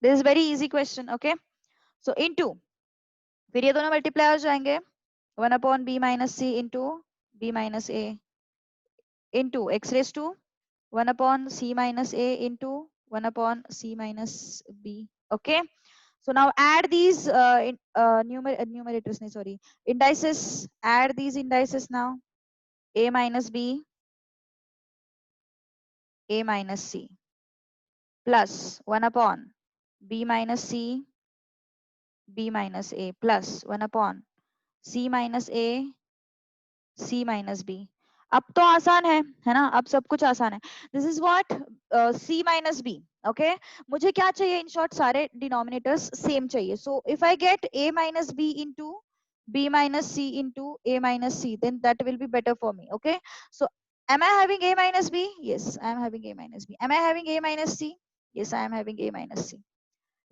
This is very easy question. Okay, so into, फिर ये दोनों मल्टीप्लाई हो जाएंगे. 1/b minus c into b minus a into x raise to 1/c minus a into 1/c minus b. Okay, so now add these numerators, sorry, indices. Add these indices now. A minus b, a minus c, plus 1/b minus c, b minus a, plus 1/c minus a, c minus b. अब तो आसान है ना? अब सब कुछ आसान है. This is what c minus b. Okay, मुझे क्या चाहिए? इन शॉर्ट सारे डिनोमिनेटर्स सेम चाहिए. So if I get a minus b into b minus c into a minus c, then that will be better for me. Okay, so am I having a minus b? Yes, I am having a minus b. Am I having a minus c? Yes, I am having a minus c.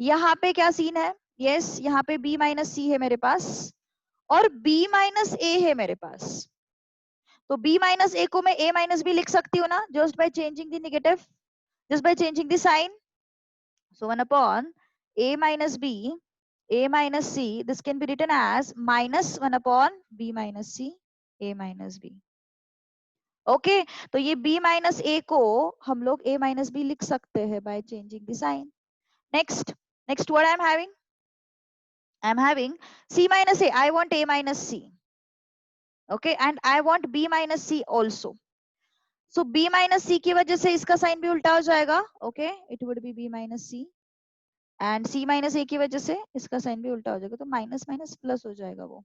यहाँ पे क्या scene है? yes, यहाँ पे b minus c है मेरे पास और b minus a है मेरे पास. तो b माइनस ए को मैं a माइनस बी लिख सकती हूँ ना, just by changing the negative, just by changing the sign. So 1/a minus b, a minus c, this can be written as minus 1/b minus c, a minus b. Okay, तो ये b minus a को हम लोग a minus b लिख सकते हैं by changing the sign. Next, next what I am having? I am having c minus a. I want a minus c. Okay, and I want b minus c also. So b minus c की वजह से इसका sign भी उल्टा हो जाएगा. Okay, it would be b minus c, and c minus a की वजह से इसका साइन भी उल्टा हो जाएगा. तो माइनस माइनस प्लस हो जाएगा वो.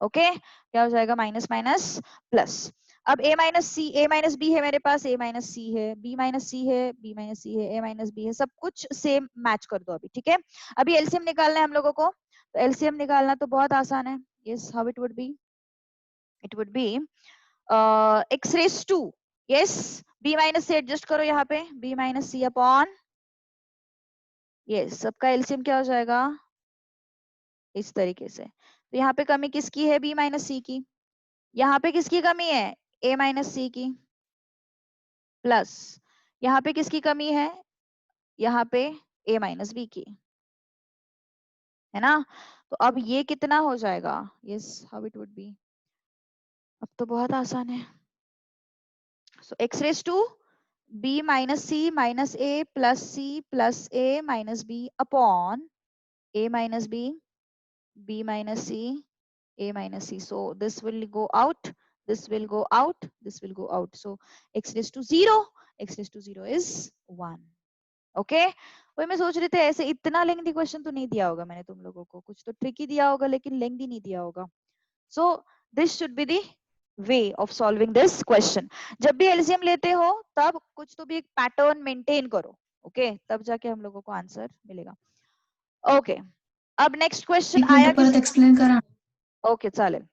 ओके, क्या हो जाएगा? Minus minus plus. अब a minus c, a minus b है मेरे पास, a माइनस सी है, b माइनस सी है, b माइनस सी है, a माइनस बी है, सब कुछ सेम मैच कर दो अभी. ठीक है, अभी एलसीएम निकालना है हम लोगों को. तो एलसीएम निकालना तो बहुत आसान है. Yes, how it would be? It would be x raise to, yes, b minus से एडजस्ट करो यहाँ पे, b minus c upon, yes, सबका एलसीएम क्या हो जाएगा? इस तरीके से. तो यहाँ पे कमी किसकी है? b माइनस सी की. यहाँ पे किसकी कमी है? a माइनस सी की. प्लस यहाँ पे किसकी कमी है? यहाँ पे a माइनस बी की, है ना? तो अब ये कितना हो जाएगा? Yes, how it would be? अब तो बहुत आसान है. So x raise to b minus c minus a plus c plus a minus b upon a minus b, b minus c, a minus c. So this will go out, this will go out, this will go out. So x raised to 0, x raised to 0 is 1. Okay, वही मैं सोच रही थी ऐसे इतना lengthy question तो नहीं दिया होगा मैंने तुम लोगों को, कुछ तो ट्रिकी दिया होगा लेकिन लेंथी नहीं दिया होगा. So this should be the way of solving this question. जब भी एलसीएम लेते हो तब कुछ तो भी एक पैटर्न मेंटेन करो. ओके, तब जाके हम लोगों को आंसर मिलेगा. ओके, अब नेक्स्ट क्वेश्चन एक मिनिट आया परत किसी. एक्सप्लेन करा. ओके, चालेल.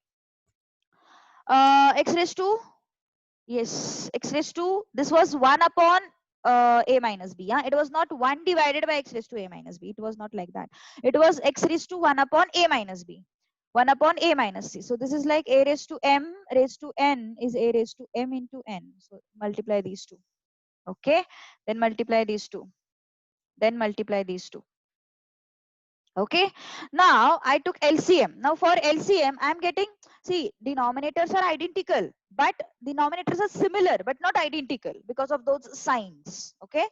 x raised to, yes, x raised to, this was 1 upon a minus b. Yeah, it was not 1 divided by x raised to a minus b. It was not like that. It was x raised to 1 upon a minus b, 1 upon a minus c. So this is like a raised to m raised to n is a raised to m into n. So multiply these two. Okay, then multiply these two, then multiply these two. Okay, now I took LCM. Now for LCM I am getting, see, denominators are identical but denominators are similar but not identical because of those signs. Okay,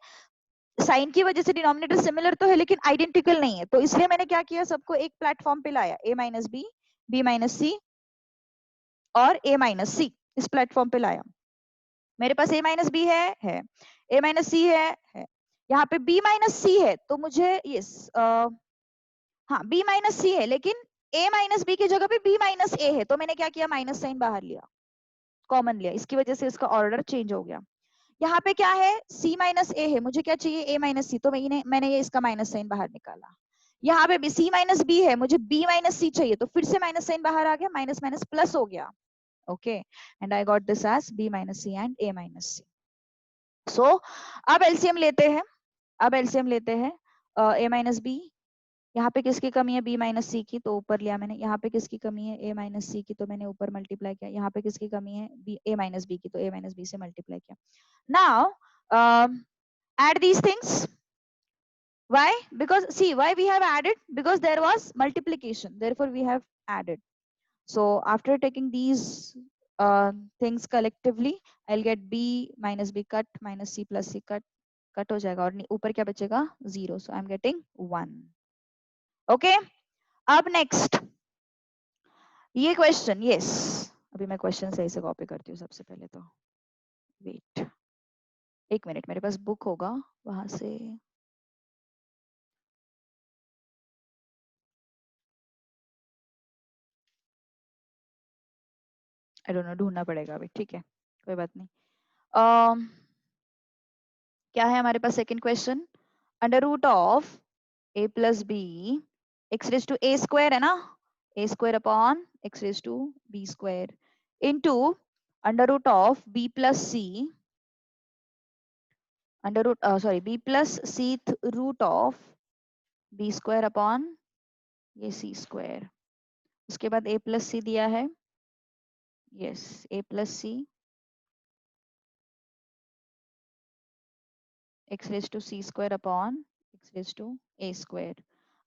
sign की वजह से denominator similar तो है लेकिन identical नहीं है, तो इसलिए मैंने क्या किया, सबको एक प्लेटफॉर्म पे लाया, a minus b, b minus c और a माइनस सी. इस प्लेटफॉर्म पे लाया. मेरे पास a माइनस बी है, a माइनस सी है, यहाँ पे b माइनस सी है, तो मुझे यस, हाँ, b माइनस सी है लेकिन a माइनस बी की जगह पे b माइनस ए है, तो मैंने क्या किया, माइनस साइन बाहर लिया, कॉमन लिया, इसकी वजह से इसका ऑर्डर चेंज हो गया. यहाँ पे क्या है, c माइनस ए है, मुझे क्या चाहिए, a माइनस सी, तो मैंने ये इसका माइनस साइन बाहर निकाला. यहाँ पे भी c माइनस बी है, मुझे b माइनस सी चाहिए, तो फिर से माइनस साइन बाहर आ गया, माइनस माइनस प्लस हो गया. Okay, and I got this as b minus c and a minus c. So अब एलसीएम लेते हैं, अब एलसीएम लेते हैं. a माइनस बी, यहाँ पे किसकी कमी है, b माइनस सी की, तो ऊपर लिया मैंने. यहाँ पे किसकी कमी है, a माइनस सी की, तो मैंने ऊपर मल्टीप्लाई किया. यहाँ पे किसकी कमी है, a माइनस बी की, तो a माइनस बी से मल्टीप्लाई किया. Now add these things. Why? Because see, why we have added? Because there was multiplication, therefore we have added. So after taking these things collectively, I'll get b minus b cut minus c plus c cut हो जाएगा और ऊपर क्या बचेगा 0. So I'm getting 1. Okay. अब next ये question. yes, अभी मैं क्वेश्चन सही से कॉपी करती हूँ सबसे पहले तो. वेट एक मिनट, मेरे पास बुक होगा वहां से. आई डोंट नो, ढूंढना पड़ेगा अभी. ठीक है, कोई बात नहीं. क्या है हमारे पास second question. Under root of a plus b x raise to a square है ना, a square upon x raise to b square into under root of b plus c under root sorry b plus c root of b square upon ये c square. उसके बाद a plus c दिया है. Yes, a plus c x raise to c square upon x raise to a square.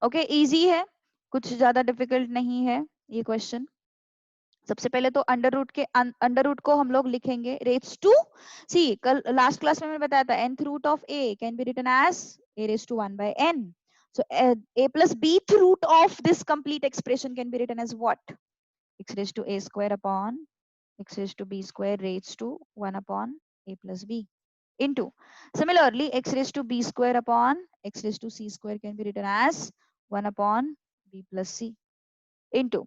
Okay, easy है, कुछ ज्यादा difficult नहीं है ये क्वेश्चन. सबसे पहले तो अंडर रूट को हम लोग लिखेंगे रेज टू. सी, कल लास्ट क्लास में मैंने बताया था nth root of a can be written as a raise to 1 by n. So a plus bth root of this complete expression can be written as what? X raised to a square upon x raised to b square raised to 1 upon a plus b into. Similarly, x raised to b square upon x raised to c square can be written as 1 upon b plus c into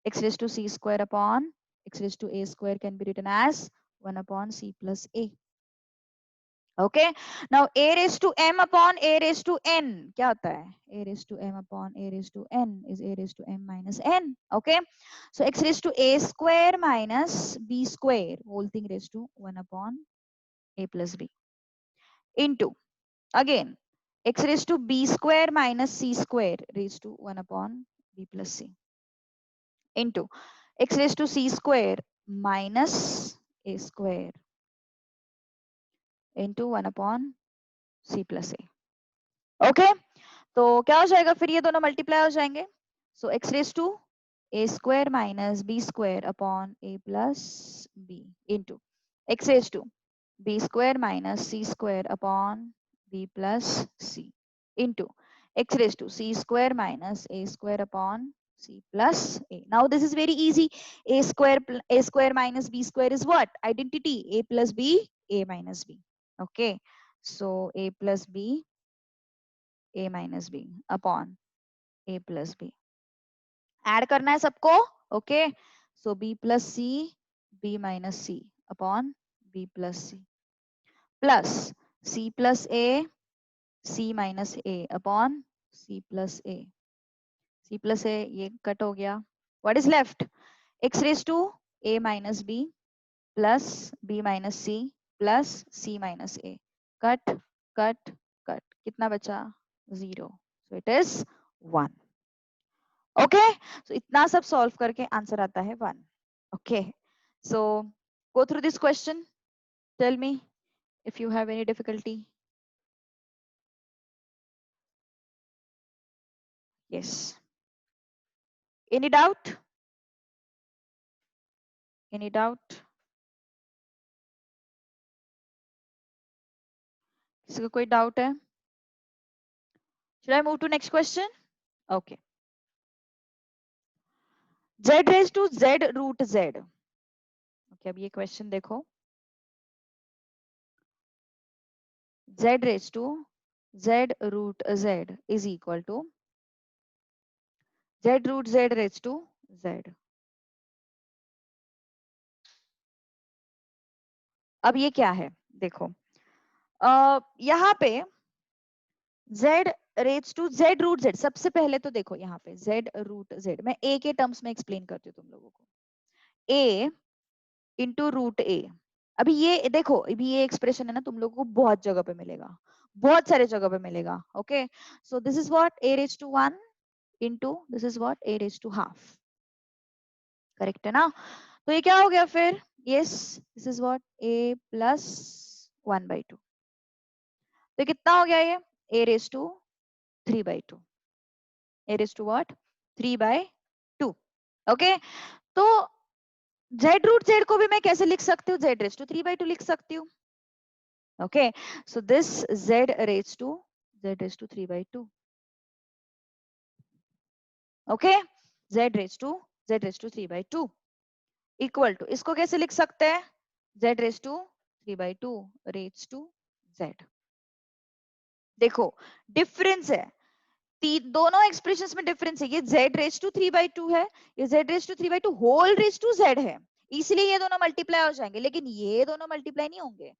x raised to c square upon x raised to a square can be written as 1 upon c plus a. Okay, now a raised to m upon a raised to n क्या होता है? A raised to m upon a raised to n is a raised to m minus n. Okay, so x raised to a square minus b square whole thing raised to 1 upon a plus b into again x raised to b square minus c square raised to 1 upon b plus c into x raised to c square minus a square into 1 upon c plus a. Okay, तो क्या हो जाएगा फिर, ये दोनों multiply हो जाएंगे. So x raise to a square minus b square upon a plus b into x raise to b square minus c square upon b plus c into x raise to c square minus a square upon c plus a. Now this is very easy. A square minus b square is what? Identity. A plus b, a minus b. Okay, so a plus b a minus b upon a plus b. Add करना है सबको. Okay, so b plus c b minus c upon b plus c plus c plus a c minus a upon c plus a. c plus a ये cut हो गया. what is left? x raised to a minus b plus b minus c plus c minus a. Cut cut cut, कितना बचा? 0. so it is 1. Okay, so इतना सब solve करके answer आता है 1. Okay, so go through this question, tell me if you have any difficulty. Yes, any doubt? Any doubt? किसी को कोई डाउट है? Should I move to next question? Okay, z raise to z root z. Okay, अब ये question देखो. z raise to z root z is equal to z root z raise to z. अब ये क्या है देखो, यहाँ पे z raise to z root z. सबसे पहले तो देखो यहाँ पे z रूट z, मैं a के टर्म्स में एक्सप्लेन करती हूँ तुम लोगों को. a into root a. अभी ये देखो, अभी ये एक्सप्रेशन है ना, तुम लोगों को बहुत जगह पे मिलेगा, बहुत सारे जगह पे मिलेगा. Okay, so this is what a raise to 1 into this is what a raise to half. Correct है ना? तो ये क्या हो गया फिर? Yes, this is what a plus 1/2. तो कितना हो गया ये? a raise to 3/2, a raised to what? 3/2. Okay, तो z रूट z को भी मैं कैसे लिख सकती हूँ? z raised to 3/2 लिख सकती हूँ. Okay, so this z raised to 3/2. Okay, z raised to 3/2 equal to, इसको कैसे लिख सकते हैं? z raised to 3/2 raised to z. देखो डिफरेंस है, दोनों एक्सप्रेशंस में डिफरेंस है. ये z raised to 3/2 है, ये z raised to 3/2 whole raised to z है, इसलिए ये दोनों मल्टीप्लाई हो जाएंगे. लेकिन ये दोनों मल्टीप्लाई नहीं होंगे,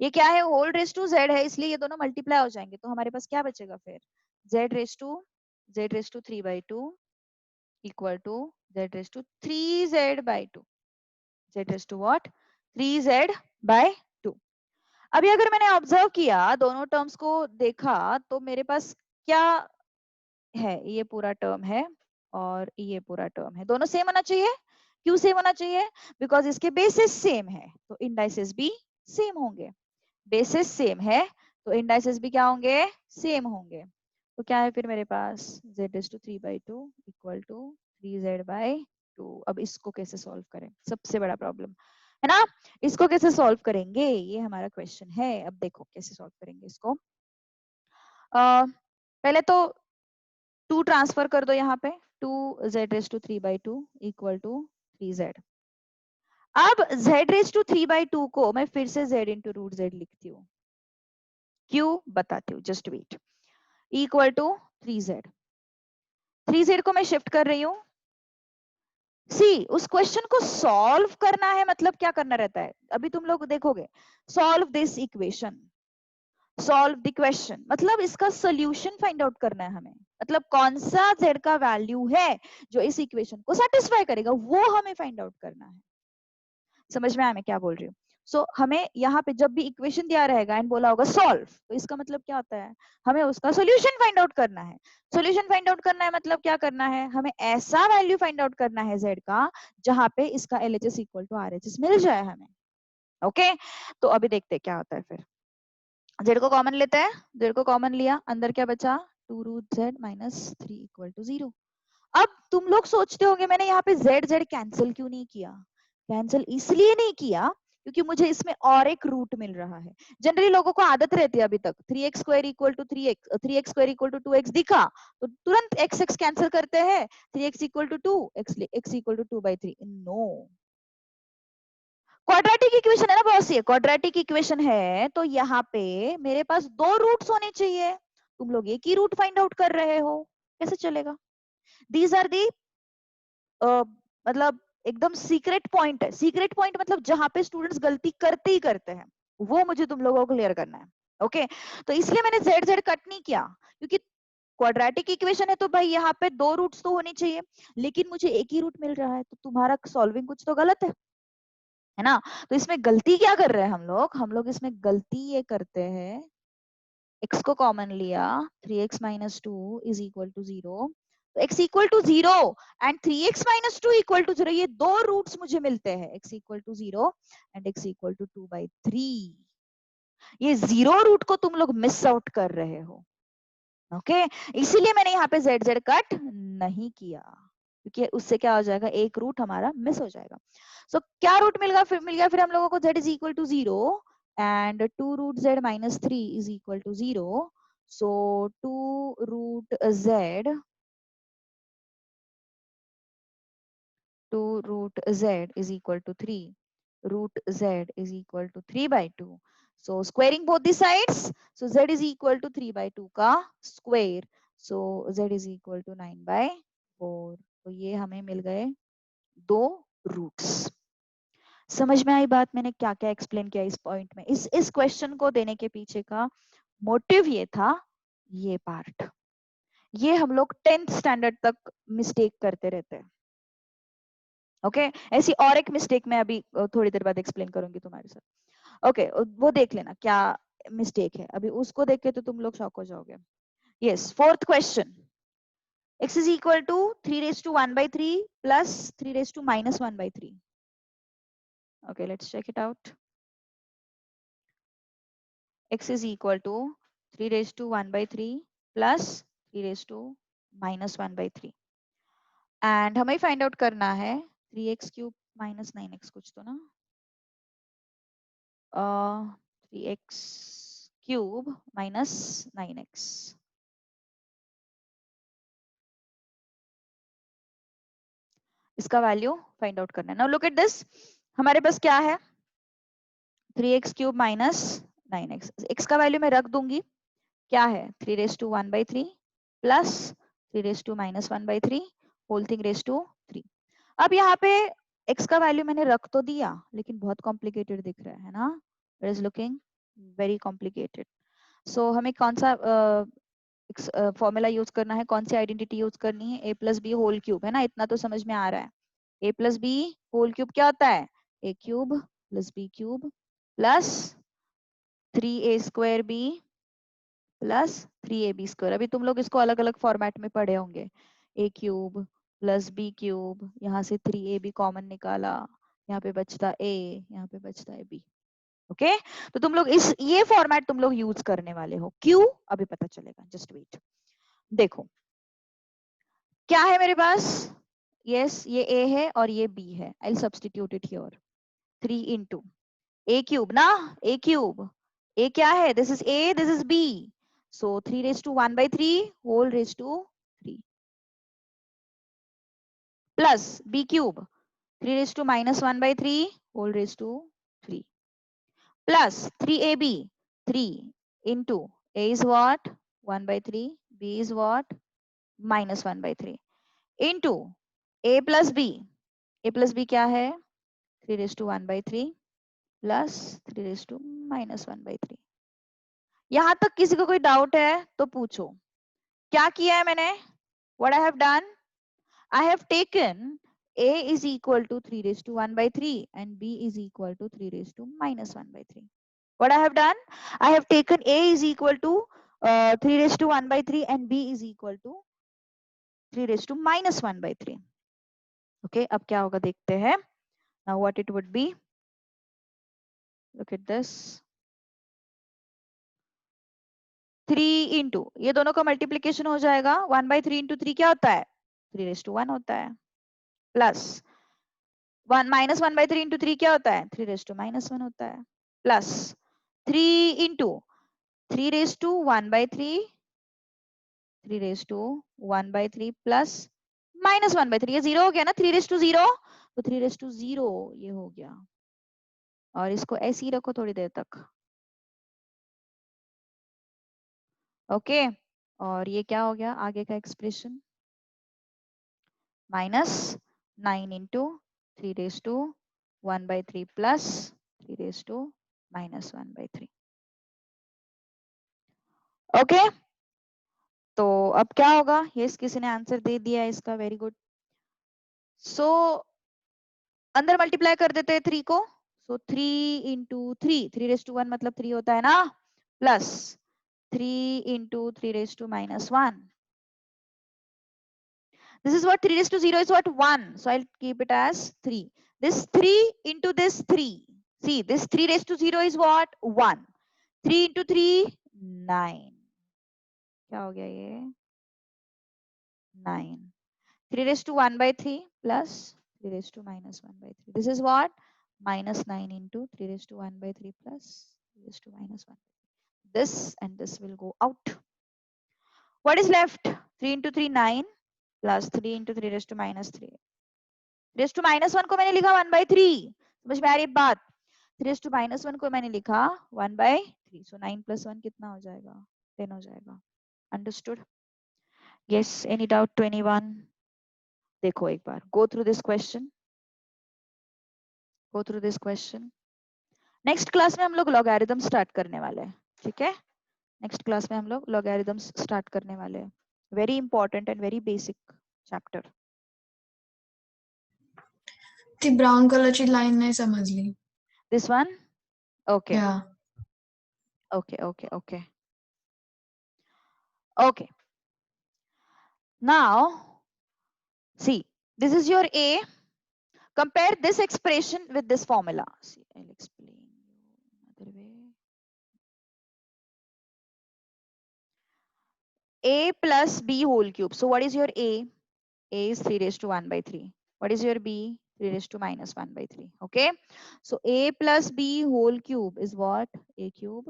ये क्या है? होल रेस टू z है, इसलिए ये दोनों मल्टीप्लाई हो जाएंगे. तो हमारे पास क्या बचेगा फिर? z raise to 3/2 equal to z raise to 3z/2. z raise to what? 3z/2. अभी अगर मैंने ऑब्जर्व किया, दोनों टर्म्स को देखा, तो मेरे पास क्या है? ये पूरा टर्म है और ये पूरा टर्म है. दोनों सेम होना चाहिए. क्यों सेम होना चाहिए? बिकॉज इसके बेसिस सेम है, तो इंडाइसेस भी सेम होंगे. बेसिस सेम है तो इंडाइसेस भी क्या होंगे? सेम होंगे. तो क्या है फिर मेरे पास? z is to 3/2 equal to 3z/2. अब इसको कैसे सॉल्व करें? सबसे बड़ा प्रॉब्लम है ना, इसको कैसे सॉल्व करेंगे? ये हमारा क्वेश्चन है. अब देखो कैसे सॉल्व करेंगे इसको. पहले तो 2 ट्रांसफर कर दो यहाँ पे. 2z raised to 3/2 equal to 3z. अब z raised to 3/2 को मैं फिर से z into रूट z लिखती हूँ. क्यों? बताती हूँ, just wait. Equal to 3z. 3z को मैं शिफ्ट कर रही हूँ. सी, उस क्वेश्चन को सॉल्व करना है, मतलब क्या करना रहता है? अभी तुम लोग देखोगे, solve this equation, solve the question, मतलब इसका सोल्यूशन फाइंड आउट करना है हमें. मतलब कौन सा z का वैल्यू है जो इस इक्वेशन को सेटिस्फाई करेगा, वो हमें फाइंड आउट करना है. समझ में आया मैं क्या बोल रही हूँ? सो हमें यहाँ पे जब भी इक्वेशन दिया रहेगा एंड बोला होगा सॉल्व, तो इसका मतलब क्या होता है? हमें उसका सॉल्यूशन फाइंड आउट करना है. सॉल्यूशन फाइंड आउट करना है मतलब क्या करना है? हमें ऐसा वैल्यू फाइंड आउट करना है z का जहाँ पे इसका LHS इक्वल टू RHS मिल जाए हमें. ओके, तो अभी देखते हैं क्या होता है फिर. z को कॉमन लेते हैं. z को कॉमन लिया, अंदर क्या बचा? 2 root z minus 3 equal to 0. अब तुम लोग सोचते होंगे मैंने यहाँ पे z कैंसिल क्यों नहीं किया? कैंसिल इसलिए नहीं किया क्योंकि मुझे इसमें और एक रूट मिल रहा है. जनरली लोगों को आदत रहती है अभी तक 3x² equal to 3x, 3x² equal to 2x दिखा तो तुरंत x कैंसिल करते हैं. 3x equal to 2, x equal to 2/3. No, quadratic equation है ना बॉस, ये क्वाड्रेटिक इक्वेशन है, तो यहाँ पे मेरे पास दो रूट्स होने चाहिए. तुम लोग एक ही रूट फाइंड आउट कर रहे हो, कैसे चलेगा? दीज आर दी मतलब एकदम सीक्रेट पॉइंट है. सीक्रेट पॉइंट मतलब जहां पे स्टूडेंट्स गलती करते ही करते हैं, वो मुझे तुम लोगों को क्लियर करना है. ओके, तो इसलिए मैंने z कट नहीं किया, क्योंकि क्वाड्रेटिक इक्वेशन है तो भाई यहाँ पे दो रूट्स तो होने चाहिए, लेकिन मुझे एक ही रूट मिल रहा है, तो तुम्हारा सॉल्विंग कुछ तो गलत है ना. तो इसमें गलती क्या कर रहे हैं हम लोग इसमें गलती ये करते हैं, x को कॉमन लिया, 3x minus 2 is equal to 0. x equal to 0 and 3x minus 2 equal to 0, ये दो रूट्स मुझे मिलते हैं. x equal to 0 and x equal to 2/3. ये 0 रूट को तुम लोग मिस आउट कर रहे हो. ओके, इसीलिए मैंने यहाँ पे z कट नहीं किया, क्योंकि उससे क्या हो जाएगा? एक रूट हमारा मिस हो जाएगा. सो क्या रूट मिल गया फिर हम लोगों को? z is equal to 0 and 2 root z minus 3 is equal to 0. So 2 root z 2 root z is equal to 3. Root z is equal to 3/2. So squaring both the sides. So z is equal to 3/2 का square. So z is equal to 9/4. तो ये हमें मिल गए दो roots. समझ में आई बात? मैंने क्या क्या एक्सप्लेन किया इस पॉइंट में. इस क्वेश्चन को देने के पीछे का मोटिव ये था, ये पार्ट. ये हम लोग 10th स्टैंडर्ड तक मिस्टेक करते रहते हैं. ओके, ऐसी और एक मिस्टेक मैं अभी थोड़ी देर बाद एक्सप्लेन करूंगी तुम्हारे साथ. ओके, वो देख लेना क्या मिस्टेक है. अभी उसको देख के तो तुम लोग शॉक हो जाओगे. Yes, fourth question. x is equal to 3 raised to 1/3 plus 3 raised to minus 1/3. Okay, let's check it out. X is equal to 3 raised to 1/3 plus 3 raised to -1/3 and हमें फाइंड आउट करना है 3x cube minus 9x कुछ तो ना 3x cube minus 9x इसका value find out करना है। Now look at this, हमारे पास क्या है 3x cube minus 9x, x का वैल्यू मैं रख दूंगी, क्या है 3 raise to 1/3 plus 3 raise to -1/3 whole thing raise to 3। अब यहाँ पे x का वैल्यू मैंने रख तो दिया लेकिन बहुत कॉम्प्लिकेटेड दिख रहा है ना, it is looking very complicated. So हमें कौन सा फॉर्मूला यूज करना है, कौन सी आइडेंटिटी यूज करनी है, a plus b whole cube है ना, इतना तो समझ में आ रहा है। a plus b whole cube क्या होता है, a cube plus b cube plus 3a² b plus 3ab²। अभी तुम लोग इसको अलग अलग फॉर्मेट में पढ़े होंगे, a cube plus b cube, यहाँ से 3ab कॉमन निकाला, यहाँ पे बचता a, यहाँ पे बचता है b। ओके तो तुम लोग इस ये फॉर्मेट तुम लोग यूज करने वाले हो, क्यों अभी पता चलेगा, जस्ट वेट। देखो क्या है मेरे पास, यस ये a है और ये b है, I substitute it here 3 into a cube ना, a क्यूब, a क्या है, this is a, this is b, so 3 raised to 1/3 whole raised to 3 plus b cube 3 raised to -1/3 whole raised to 3 plus 3ab 3 into a is what 1/3, b is what -1/3 into a plus b क्या है 3 raised to 1/3 plus 3 raised to -1/3। यहां तक किसी को कोई doubt है तो पूछो, क्या किया है मैंने, what I have done, I have taken a is equal to 3 raised to 1/3 and b is equal to 3 raised to -1/3. What I have done, I have taken a is equal to 3 raised to 1/3 and b is equal to 3 raised to -1/3. Okay, अब क्या होगा देखते हैं। Now what it would be, look at this, 3 into ये दोनों का multiplication हो जाएगा, 1/3 into 3 क्या होता है 3 raised to 1 होता है, प्लस 1 -1/3 into 3 क्या होता है 3 raised to -1 होता है, plus 3 into 3 raised to 1/3 3 raised to 1/3 plus -1/3, ये 0 हो गया ना, 3 raised to 0 तो 3 raised to 0 ये हो गया, और इसको ऐसे ही रखो थोड़ी देर तक। ओके और ये क्या हो गया आगे का expression, -9 into 3 raised to 1/3 plus 3 raised to -1/3। Okay तो अब क्या होगा, ये किसी ने आंसर दे दिया है इसका, वेरी गुड। सो अंदर मल्टीप्लाई कर देते हैं 3 को, सो 3 into 3 raised to 1 मतलब 3 होता है ना, plus 3 into 3 raised to -1, this is what 3 raised to 0 is what 1, so I'll keep it as 3, this 3 into this 3, see this 3 raised to 0 is what 1, 3 into 3 9, क्या हो गया ये 9, 3 raised to 1/3 plus 3 raised to -1/3, this is what -9 into 3 raised to 1/3 plus 3 raised to -1, this and this will go out, what is left 3 into 3 9 plus 3 into 3 raised to -3, raise to -1 को मैंने लिखा 1/3, समझ में आ रही है बात, 3 रेस टू -1 को मैंने लिखा 1/3, सो 9 + 1 कितना हो जाएगा 10 हो जाएगा, understood, yes any doubt to anyone. देखो एक बार go through this question, go through this question, next class में हम लोग लॉगरिथम स्टार्ट करने वाले हैं, ठीक है, नेक्स्ट क्लास में हम लोग लॉगरिथम्स स्टार्ट करने वाले हैं, very important and very basic chapter. ती ब्राउन कलरची लाईन नाही समजली. दिस वन ओके या okay okay okay okay, now see this is your a, compare this expression with this formula, see I'll explain you another way, a plus b whole cube. So what is your a? A is 3 raised to 1 by 3. What is your b? 3 raised to minus 1 by 3. Okay. So a plus b whole cube is what? A cube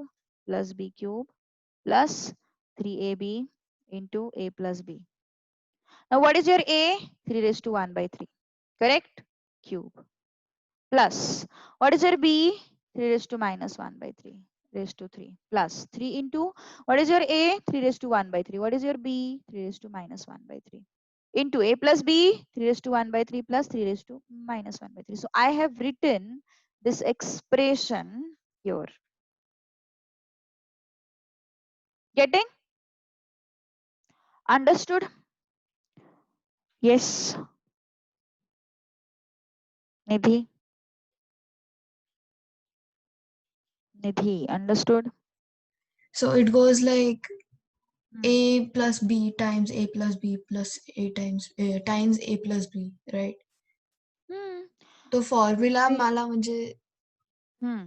plus b cube plus 3ab into a plus b. Now what is your a? 3 raised to 1 by 3. Correct? Cube. Plus, what is your b? 3 raised to minus 1 by 3 raised to 3 plus 3 into, what is your a? 3 raised to 1 by 3. What is your b? 3 raised to minus 1 by 3 into a plus b, 3 raised to 1 by 3 plus 3 raised to minus 1 by 3. So I have written this expression here. Getting? Understood? Yes. Nidhi? Nidhi, understood? So it goes like Hmm. a plus b times a plus b plus a times a plus b, right? Hmm. तो formula See. मला म्हणजे Hmm.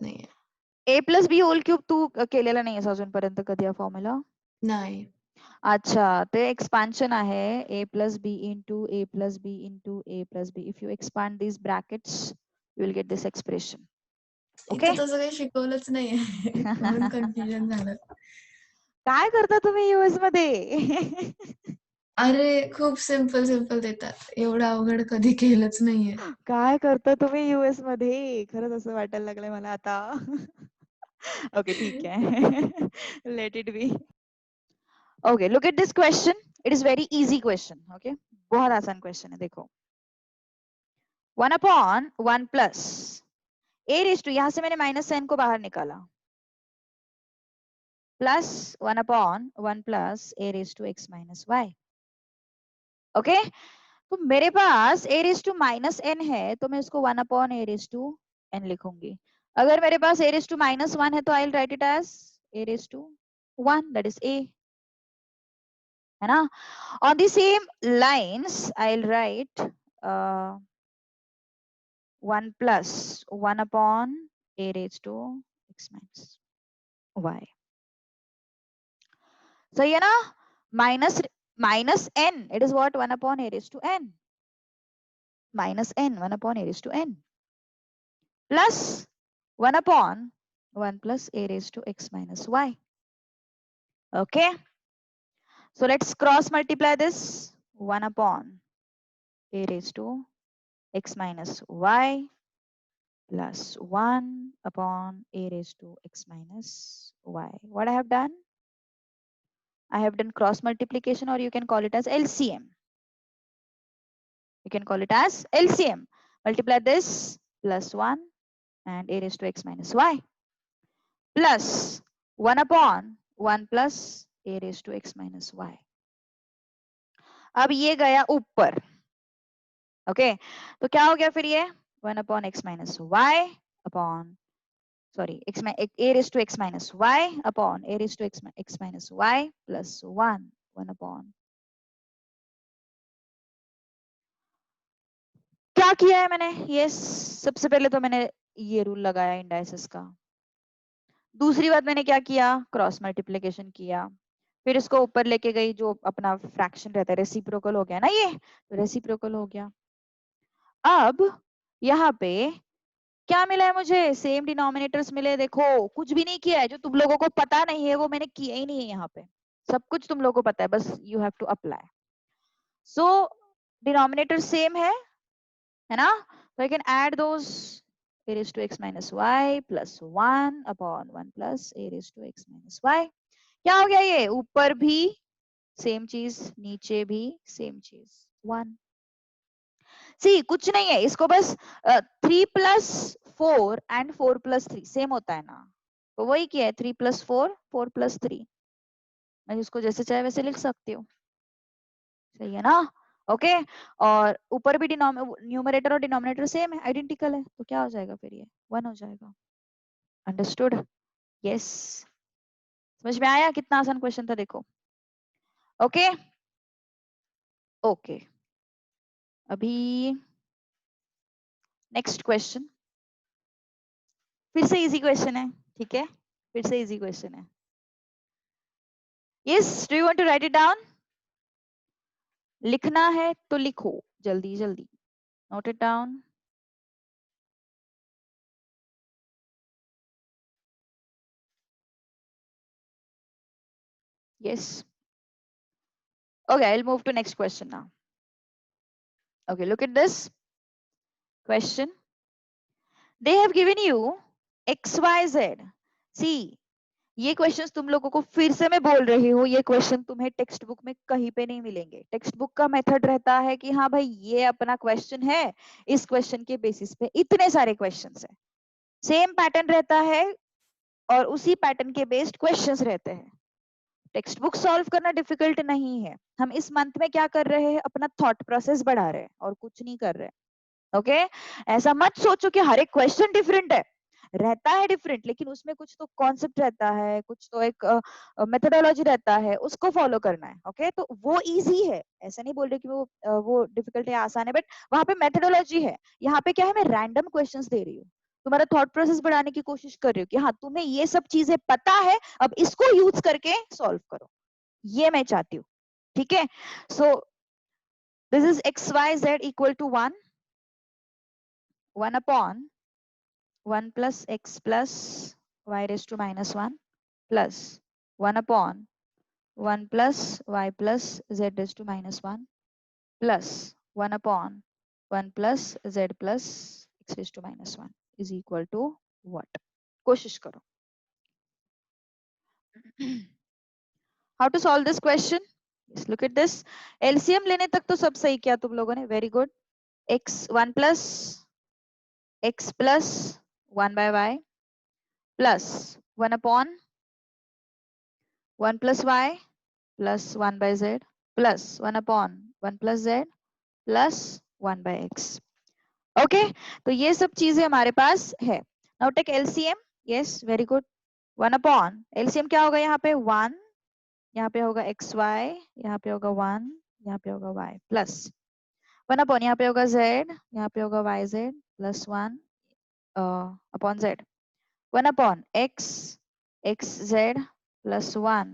नाही आहे. a plus b whole cube तू केलेला नाहीयेस अजूनपर्यंत कधी हा फॉर्म्युला? नाही. अच्छा, ते एक्सपांशन आहे a plus b into a plus b into a plus b. If you expand these brackets, you will get this expression. Okay? इथं तसं काही शिकवलंच नाहीये म्हणून कन्फ्युजन झालं. काय करता तुम्ही यूएस मध्ये? अरे खूप सिंपल देतात. एवढं अवघड कधी केलंच नाहीये. काय करता तुम्ही यूएस मध्ये? खरंच असं वाटायला लागलंय मला आता. ओके, ठीक आहे. Let it be. Okay, look at this question. It is very easy question. Okay, बहुत आसान क्वेश्चन है. देखो, 1 upon 1 plus a raise to, यहां से मैंने माइनस साइन को बाहर निकाला, plus 1 upon 1 plus a raise to x minus y. Okay, तो मेरे पास a raise to minus n है तो मैं इसको 1 upon a raise to n लिखूंगी. अगर मेरे पास ए रेज टू माइनस 1 है तो I will write it as a raise to 1, that is a, है ना. On the same lines I will write 1 plus 1 upon a raised to x minus y. सही है ना. minus n, it is what? 1 upon a raised to n. Minus n, 1 upon a raised to n. Plus 1 upon 1 plus a raised to x minus y. Okay. So let's cross multiply this. 1 upon a raised to x minus y plus 1 upon a raised to x minus y. What I have done? I have done cross multiplication, or you can call it as LCM. You can call it as LCM. Multiply this plus 1 and a raised to x minus y plus 1 upon 1 plus a raised to x minus y. अब ये गया ऊपर. Okay, तो क्या हो गया फिर ये 1 upon x minus y upon, sorry, a raised to x minus y upon a raised to x minus y plus 1 upon. क्या किया है मैंने? ये सबसे पहले तो मैंने ये रूल लगाया इंडाइसिस का. दूसरी बात मैंने क्या किया? क्रॉस मल्टीप्लिकेशन किया. फिर इसको ऊपर लेके गई, जो अपना फ्रैक्शन रहता है, रेसिप्रोकल हो गया ना ये, तो रेसिप्रोकल हो गया. अब यहाँ पे क्या मिला है मुझे? सेम डिनोमिनेटर्स मिले. देखो, कुछ भी नहीं किया है. जो तुम लोगों को पता नहीं है वो मैंने किया ही नहीं है. यहाँ पे सब कुछ तुम लोगों को पता है, बस you have to apply. So denominator same है ना. So I can add those. A raised to x minus y plus 1 upon 1 plus a raised to x minus y. क्या हो गया ये? ऊपर भी सेम चीज, नीचे भी सेम चीज, 1. सी कुछ नहीं है, इसको बस 3 plus 4 and 4 plus 3 सेम होता है ना, तो वही किया है. 3 plus 4, 4 plus 3. मैं इसको जैसे चाहे वैसे लिख सकती हूँ. सही है ना. ओके, और ऊपर भी न्यूमरेटर और डिनोमिनेटर सेम है, आइडेंटिकल है, तो क्या हो जाएगा फिर? ये 1 हो जाएगा. अंडरस्टूड? यस. समझ में आया? कितना आसान क्वेश्चन था, देखो. ओके ओके, अभी नेक्स्ट क्वेश्चन. फिर से इजी क्वेश्चन है, ठीक है? फिर से इजी क्वेश्चन है. Yes, do you want to write it down? लिखना है तो लिखो जल्दी जल्दी. Note it down. Yes. Okay, I'll move to next question now. Okay, look at this question. They have given you x, y, z. See, ये questions तुम लोगों को फिर से मैं बोल रही हूँ, ये क्वेश्चन तुम्हें टेक्स्ट बुक में कहीं पे नहीं मिलेंगे. टेक्स्ट बुक का मेथड रहता है कि हाँ भाई ये अपना क्वेश्चन है, इस क्वेश्चन के बेसिस पे इतने सारे क्वेश्चंस हैं. सेम पैटर्न रहता है और उसी पैटर्न के बेस्ड क्वेश्चंस रहते हैं. टेक्स्ट बुक सॉल्व करना डिफिकल्ट नहीं है. हम इस मंथ में क्या कर रहे हैं, अपना थॉट प्रोसेस बढ़ा रहे हैं और कुछ नहीं कर रहे. ओके ऐसा मत सोचो कि हर एक क्वेश्चन डिफरेंट है. रहता है डिफरेंट, लेकिन उसमें कुछ तो कॉन्सेप्ट रहता है, कुछ तो एक मेथोडोलॉजी रहता है, उसको फॉलो करना है. ओके तो वो इजी है, ऐसा नहीं बोल रहे कि वो डिफिकल्ट है आसान है, बट वहां पे मेथोडोलॉजी है. यहाँ पे क्या है, मैं रैंडम क्वेश्चंस दे रही हूँ, तुम्हारा थॉट प्रोसेस बढ़ाने की कोशिश कर रही हूँ कि हाँ तुम्हें ये सब चीजें पता है, अब इसको यूज करके सॉल्व करो, ये मैं चाहती हूँ. ठीक है, so this is x y z equal to 1 upon 1 plus x plus y raised to minus 1 plus 1 upon 1 plus y plus z raised to minus 1 plus 1 upon 1 plus z plus x raised to minus 1 is equal to what? कोशिश करो. How to solve this question? Yes, look at this. LCM लेने तक तो सब सही किया तुम लोगों ने, very good. x 1 plus x plus 1 by y plus 1 upon 1 plus y plus 1 by z plus 1 upon 1 plus z plus 1 by x. Okay तो ये सब चीजें हमारे पास है. Now take LCM. Yes very good. 1 upon LCM क्या होगा, यहाँ पे 1, यहाँ पे होगा एक्स वाई, यहाँ पे होगा 1, यहाँ पे होगा y प्लस 1 अपॉन यहाँ पे होगा z, यहाँ पे होगा y z plus 1 upon z. 1 upon x x z plus 1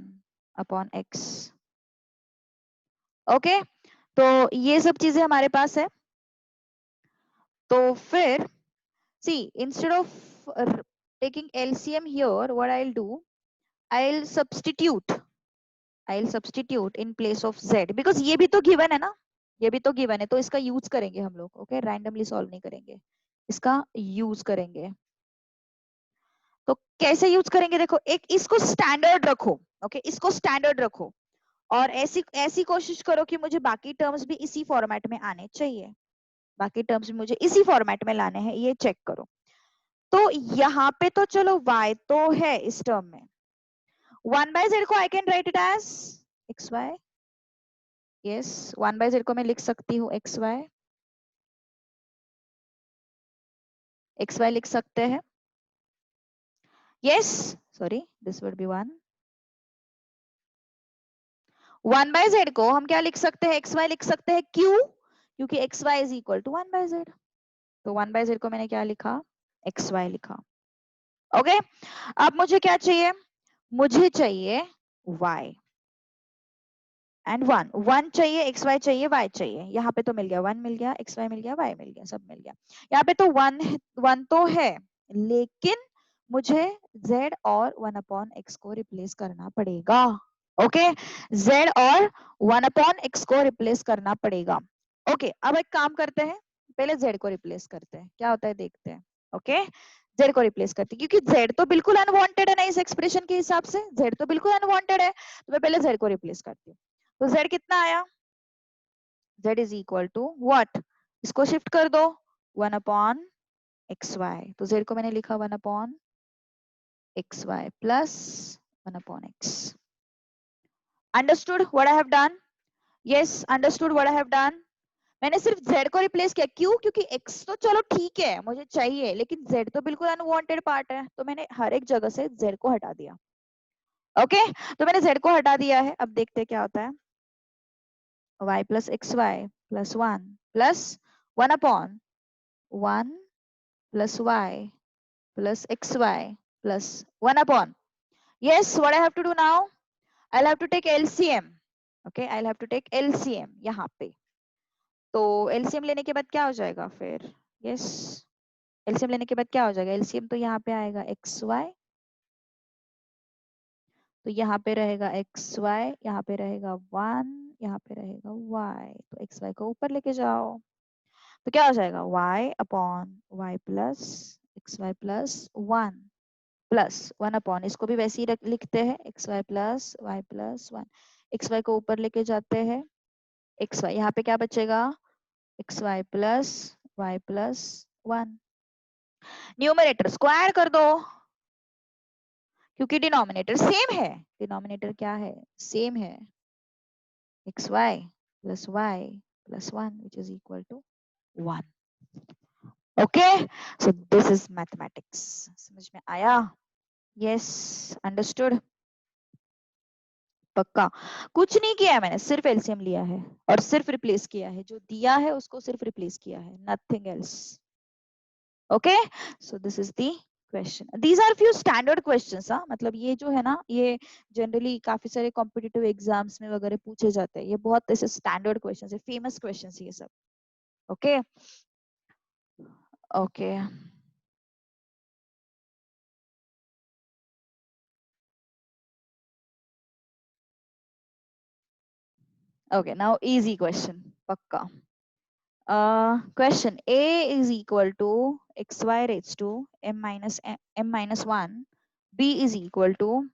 upon x. Okay तो ये सब चीजें हमारे पास है. तो फिर see instead of taking LCM here, what I'll do, I'll substitute in place of z, because ये भी तो given है ना, ये भी तो given है, तो इसका यूज करेंगे हम लोग. ओके रैंडमली सॉल्व नहीं करेंगे, इसका यूज करेंगे. तो कैसे यूज करेंगे, देखो एक इसको स्टैंडर्ड रखो. ओके इसको स्टैंडर्ड रखो और ऐसी ऐसी कोशिश करो कि मुझे बाकी टर्म्स भी इसी फॉर्मेट में आने चाहिए, बाकी टर्म्स भी मुझे इसी फॉर्मेट में लाने हैं, ये चेक करो. तो यहाँ पे तो चलो y तो है इस टर्म में, 1 by z को I can write it as x y. Yes 1 by z को मैं लिख सकती हूँ एक्स वाई लिख सकते हैं. Yes sorry this would be 1 by z को हम क्या लिख सकते हैं, एक्स वाई लिख सकते हैं. क्यों? क्योंकि x y is equal to 1 by z. तो 1 by z को मैंने क्या लिखा, एक्स वाई लिखा. ओके अब मुझे क्या चाहिए, मुझे चाहिए y एंड 1 चाहिए, एक्स वाई चाहिए, y चाहिए. यहाँ पे तो मिल गया, 1 मिल गया, एक्स वाई मिल गया, y मिल गया, सब मिल गया. यहाँ पे तो 1 तो है, लेकिन मुझे z और 1 अपॉन x को रिप्लेस करना पड़ेगा. ओके z और 1 अपॉन x को रिप्लेस करना पड़ेगा. ओके अब एक काम करते हैं, पहले z को रिप्लेस करते हैं, क्या होता है देखते हैं. ओके z को रिप्लेस करते हैं, क्योंकि z तो बिल्कुल अनवांटेड है ना इस एक्सप्रेशन के हिसाब से, z तो बिल्कुल अनवांटेड है, तो मैं पहले z को रिप्लेस करती हूँ. तो z कितना आया, z is equal to what, इसको शिफ्ट कर दो 1 अपॉन एक्स वाई. तो z को मैंने लिखा 1 upon x y plus 1 upon x. Understood what I have done? Yes understood what I have done. मैंने सिर्फ z को रिप्लेस किया, क्यों? क्योंकि x तो चलो ठीक है मुझे चाहिए, लेकिन z तो बिल्कुल अनवांटेड पार्ट है, तो मैंने हर एक जगह से z को हटा दिया. ओके तो मैंने z को हटा दिया है. अब देखते हैं क्या होता है. y plus xy plus 1 plus 1 upon 1 plus y plus xy plus 1 upon. Yes, what I have to do now? I'll have to take LCM. Okay, I'll have to take LCM यहाँ पे. तो LCM लेने के बाद क्या हो जाएगा फिर? Yes, LCM लेने के बाद क्या हो जाएगा? LCM तो यहाँ पे आएगा XY, तो यहाँ पे रहेगा XY, यहाँ पे रहेगा 1, यहाँ पे रहेगा Y, तो XY को ऊपर लेके जाओ, तो क्या हो जाएगा? Y upon Y plus XY plus 1 plus 1 upon, इसको भी वैसे ही लिखते हैं, XY plus Y plus 1. XY को ऊपर लेके जाते हैं, XY यहाँ पे क्या बचेगा? XY plus Y plus 1. Numerator square कर दो, क्योंकि डिनोमिनेटर सेम है. डिनोमिनेटर क्या है? सेम है. XY plus Y plus 1, which is equal to 1. Okay, so this is mathematics. समझ में आया? Yes, understood. पक्का. कुछ नहीं किया है मैंने, सिर्फ एलसीएम लिया है और सिर्फ रिप्लेस किया है, जो दिया है उसको सिर्फ रिप्लेस किया है, nothing else. Okay, so this is the question. These are few standard questions. हाँ, मतलब ये जो है ना, ये जनरली काफी सारे कॉम्पिटिटिव एग्जाम्स में वगैरह पूछे जाते हैं. ये बहुत ऐसे स्टैंडर्ड क्वेश्चंस है, फेमस क्वेश्चंस ये सब. Okay, okay. Okay, now easy question. Pakka. Question A is equal to xy raised to m minus 1. B is equal to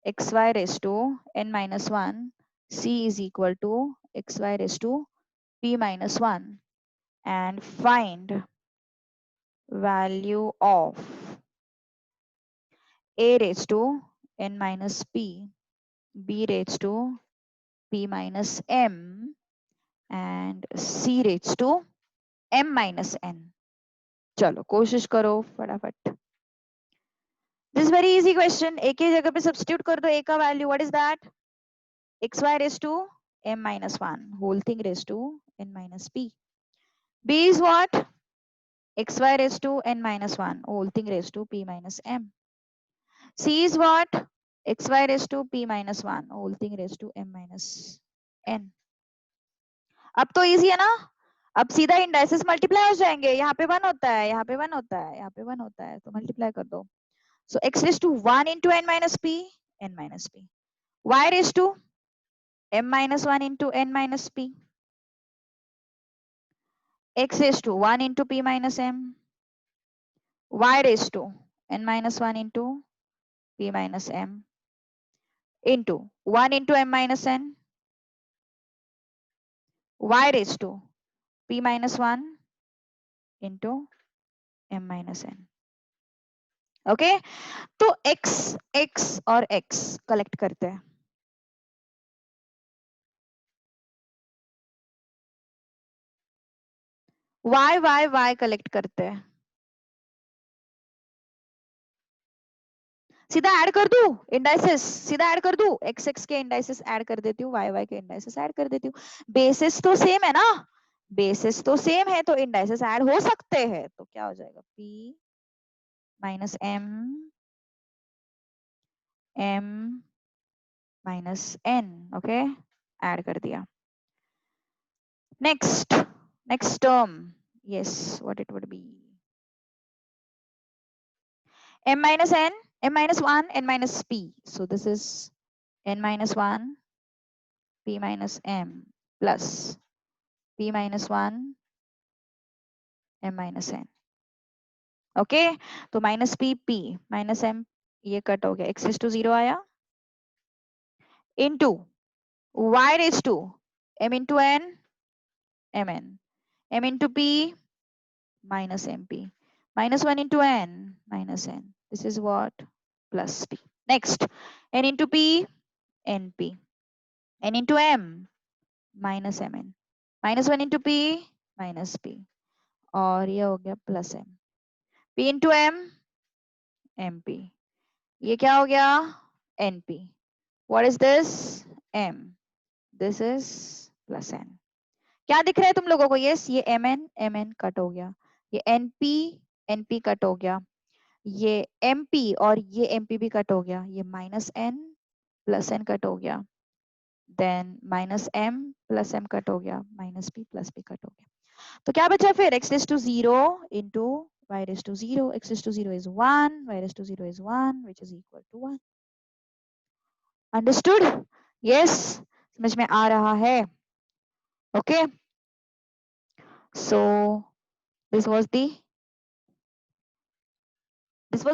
xy raised to n minus 1. C is equal to xy raised to p minus 1. And find value of a raised to n minus p, b raised to p minus m, and c raised to m minus n. चलो कोशिश करो फटाफट. This very easy question. A की जगह पे substitute कर दो. A का value what is that? xy raised to m minus 1 whole thing raised to n minus p. B is what? xy raised to n minus 1 whole thing raised to p minus m. C is what? xy raised to p minus 1 whole thing raised to m minus n. अब तो easy है ना. अब सीधा indices multiply हो जाएंगे. यहाँ पे 1 होता है, यहाँ पे 1 होता है, यहाँ पे 1 होता है, तो मल्टीप्लाई कर दो. So x raised to 1 into n minus p, n minus p. Y raised to m minus 1 into n minus p. X raised to 1 into p minus m. Y raised to n minus 1 into p minus m into 1 into m minus n. Y raised to p minus 1 into m minus n. Okay तो x x और x collect करते हैं. y y y collect करते हैं. सीधा add कर दूं indices. सीधा ऐड कर दूं. x x के इंडाइसेस ऐड कर देती हूँ, y y के इंडाइसेस ऐड कर देती हूँ. बेसिस तो सेम है ना. बेसिस तो सेम है तो इंडाइसेस ऐड हो सकते हैं. तो क्या हो जाएगा? p minus m minus n. Okay add कर दिया. Next term. Yes what it would B? m minus n, m minus 1, n minus p. So this is n minus 1 p minus m plus p minus 1 m minus n. Okay तो minus p p minus m ये cut हो गया. x raise to 0 आया into y raise to m into n mn m into p minus mp minus 1 into n minus n. This is what? Plus p. Next n into p np n into m minus mn minus 1 into p minus p और ये हो गया plus m. p into m mp ये क्या हो गया? np. What is this? m. This is plus n. क्या दिख रहा है तुम लोगों को? यस ये mn कट हो गया. ये np कट हो गया. ये mp और ये mp भी कट हो गया. ये minus n plus n cut हो गया, then minus m plus m cut हो गया, minus p plus p cut हो गया। तो क्या बचा फिर? x raised to 0 into y raised to 0. x raised to 0 is 1, y raised to 0 is 1, which is equal to 1. Understood? Yes. समझ में आ रहा है? Okay. So this was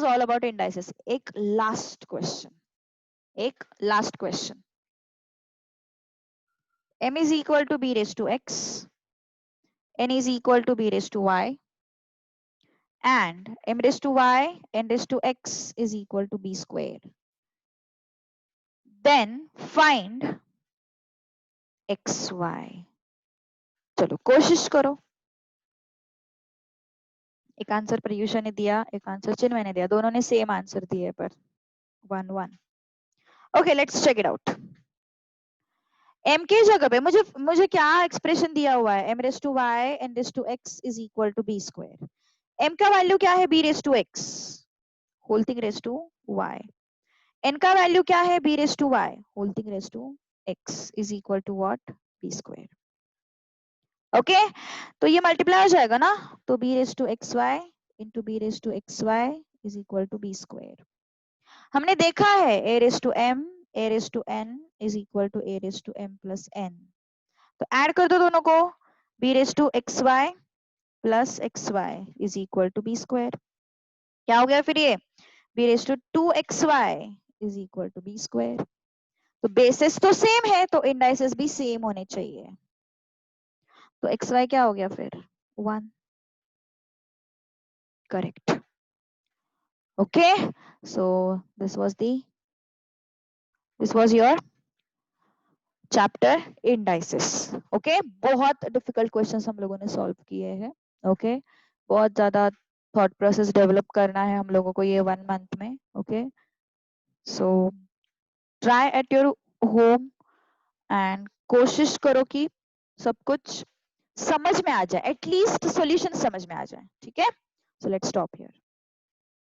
all about indices. एक last question. m is equal to b raised to x, n is equal to b raised to y, and m raised to y, n raised to x is equal to b square. Then find xy. चलो कोशिश करो। एक answer प्रयुषा ने दिया, एक answer चिन्मय ने दिया, दोनों ने सेम आंसर दिए पर 1-1। Okay, let's check it out. m के जगह पे मुझे क्या एक्सप्रेशन दिया हुआ है? m raise to y n raise to x is equal to b square. m का वैल्यू क्या है? b raise to x whole thing raise to y। n का वैल्यू क्या है? b raise to y whole thing raise to x is equal to what? b square. Okay, तो ये multiply हो जाएगा ना, तो b raise to x y into b raise to x y is equal to b square. हमने देखा है a raise to m a raise to n is equal to a raise to m plus n, तो add कर दो दोनों को, b raise to x y plus x y is equal to b square. क्या हो गया फिर ये? b raise to 2xy is equal to b square. तो बेसिस तो सेम है, तो इंडाइसेस भी सेम होने चाहिए। तो xy क्या हो गया फिर? 1। Correct. Okay, so this was your chapter indices. Okay, बहुत डिफिकल्ट क्वेश्चंस हम लोगों ने सॉल्व किए हैं। ओके, बहुत ज्यादा थॉट प्रोसेस डेवलप करना है हम लोगों को ये 1 मंथ में। Okay, so try at your home and कोशिश करो कि सब कुछ समझ में आ जाए, एटलीस्ट सॉल्यूशन समझ में आ जाए। ठीक है, सो लेट्स स्टॉप हियर।